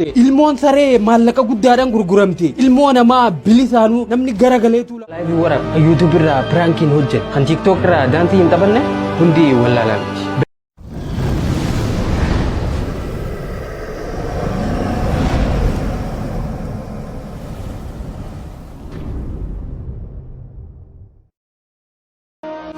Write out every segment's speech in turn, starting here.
Ilmoon saree maallaqa guddaadhaan gurguramte. Ilmoo namaa bilisaanuu namni garagaleetu laayivii waraab YouTube irraa piraankiin hojjetu kan TikTok irraa daantii hin taphanne hundi wallaalaan.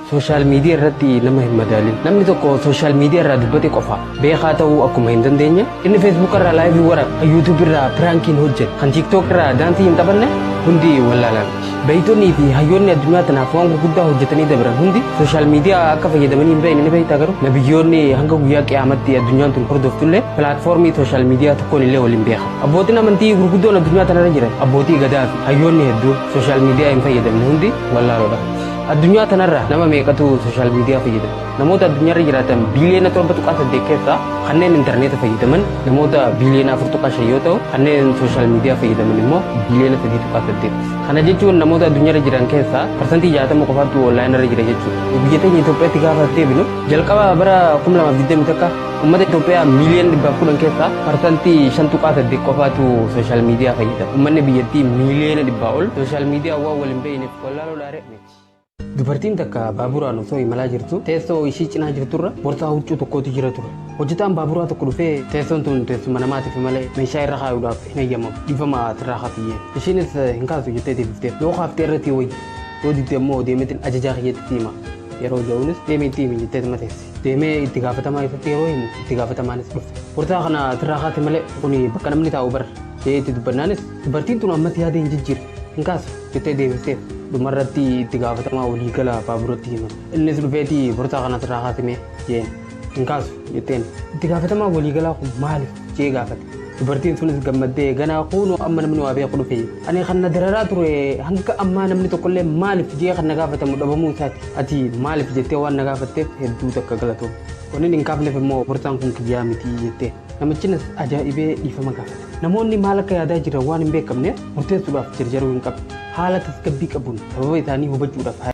Social media irratti nama hin madaalin. Namni tokko social media irraa dubbate qofa beekaa ta'uu akkuma hin dandeenye inni Facebook irraa live waraab, YouTube irraa prankiin hojjetu, kan TikTok irraa daantii hin taphanne hundi wallaalaan. Beeytonni fi hayyoonni addunyaa tanaaf waan gurguddaa hojjetanii dabran hundi social media akka fayyadamanii hin beekne ni beektaa garuu nabiyyoonni hanga guyyaa qiyaamatti addunyaan tun hordoftullee pilaatfoormii social media tokkoon illee waliin beekan. Abbootiin amantii gurguddoon addunyaa tanarra jiran abbootii gadaa fi hayyoonni hedduun social media hin fayyadamne hundi wallaaloodha. Addunyaa tanarra nama meeqatu social media fayyadama? Namoota addunyaarra jiraatan biliyoona 7.8 keessaa kanneen intarneeta fayyadaman namoota biliyoona 4.5 yoo ta'u kanneen social media fayyadaman immoo biliyoona 3.8. Kana jechuun namoota addunyaarra jiran keessaa parsantii 60 qofaatu online irra jira jechuudha. Biyya teenya Itoophiyaatti gaafa deebinu jalqaba bara 2020 takka ummata Itoophiyaa miliyoona 110 keessaa parsantii 5.8 qofaatu social media fayyadama. Ummanni biyyattii miliyoona 100 ol social media waan waliin beekneef wallaaloo dhaaree. Dubartiin takka baaburaan osoo imalaa jirtu teessoo ishii cinaa jirturra borsaa huccuu tokkootu jira ture. Hojjetaan baaburaa tokko dhufee teessoon tun teessuma namaatiif malee meeshaa irra kaayuudhaaf hin eeyyamamu. Dhiifama asirraa kaafiyye. Ishiinis hin kaasu jettee deebifteef. Yoo kaaftee irratti wayyi. Yoo didde immoo deemeetiin ajajaa kiyyeetti hima. Yeroo ja'uunis deemee itti himi jettee mateessi. Deemee itti gaafatamaa ifatti yeroo himu itti gaafatamaanis dhufe. Borsaa kana asirraa kaate malee kuni bakka namni taa'u bara. Itti dubbannaanis dubartiin tun ammas yaada hin jijjiirre. Hin kaasu jettee deebifteef. Dumarratti itti gaafatamaa walii gala baaburatti himan. Innis dhufeetii borsaa kana asirraa kaasime jeen. Hin kaasu jetteen. Itti gaafatamaa walii galaa kun maaliif jee gaafate. Dubartiin sunis gammaddee ganaa kuunoo amma namni waa beeku dhufe. Ani kan na dararaa ture hanga ammaa namni tokkollee maaliif jee kan na gaafatamu dhabamuu isaati. Ati maaliif jettee waan na gaafatteef hedduu takka galatoom. Wanni hin kaafneef immoo borsaan kun kiyyaa miti jettee. Namichinis ajaa'ibee dhiifama gaafate. Namoonni maal akka yaadaa jiran waan hin beekamne murteessuudhaaf jarjaruu hin qabne. Haala tasgabbii qabuun sababa isaanii hubachuudhaaf.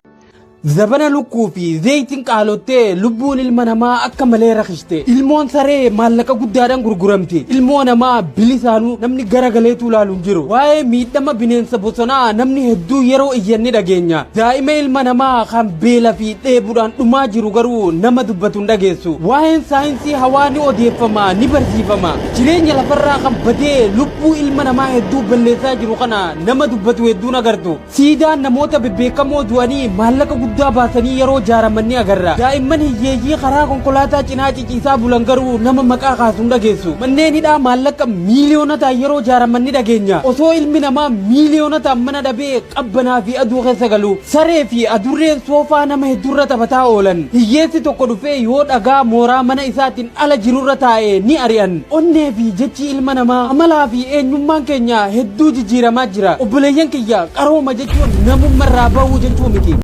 Zabana lukkuu fi zayitiin qaalottee lubbuun ilma namaa akka malee rakkiste. Ilmoon saree maallaqa guddaadhaan gurguramte. Ilmoo namaa bilisaanuu namni garagaleetu ilaalu hin jiru. Waa'ee miidhama bineensa bosonaa namni hedduu yeroo iyyanni dhageenya. Daa'ima ilma namaa kan beela fi dheebuudhaan dhumaa jiru garuu nama dubbatu hin dhageessu. Waa'een saayinsii hawaa ni odeeffama ni barsiifama. Jireenya lafarraa kan badee lubbuu ilma namaa hedduu balleessaa jiru kana nama dubbatu hedduun agartu. Siidaan namoota bebbeekamoo du'anii maallaqa guddaa baasanii yeroo jaaramanni agarra. Daa'imman hiyyeeyyii karaa konkolaataa cinaa ciciisaa bulan garuu nama maqaa kaasuun dhageessu. Manneen hidhaa maallaqa miiliyoonotaan yeroo jaaramanni dhageenya. Osoo ilmi namaa miiliyoonotaan mana dhabee qabbanaa fi aduu keessa galu. Saree fi adurreen soofaa nama hedduurra taphataa oolan. Hiyyeessi tokko dhufee yoo dhagaa mooraa mana isaatiin ala jirurra taa'e ni ari'an. Onnee fi jechi ilma namaa amalaa fi eenyummaan keenya hedduu jijjiiramaa jira. Obboleeyyan kiyya qarooma jechuun namummaarraa bahuu jechuu miti.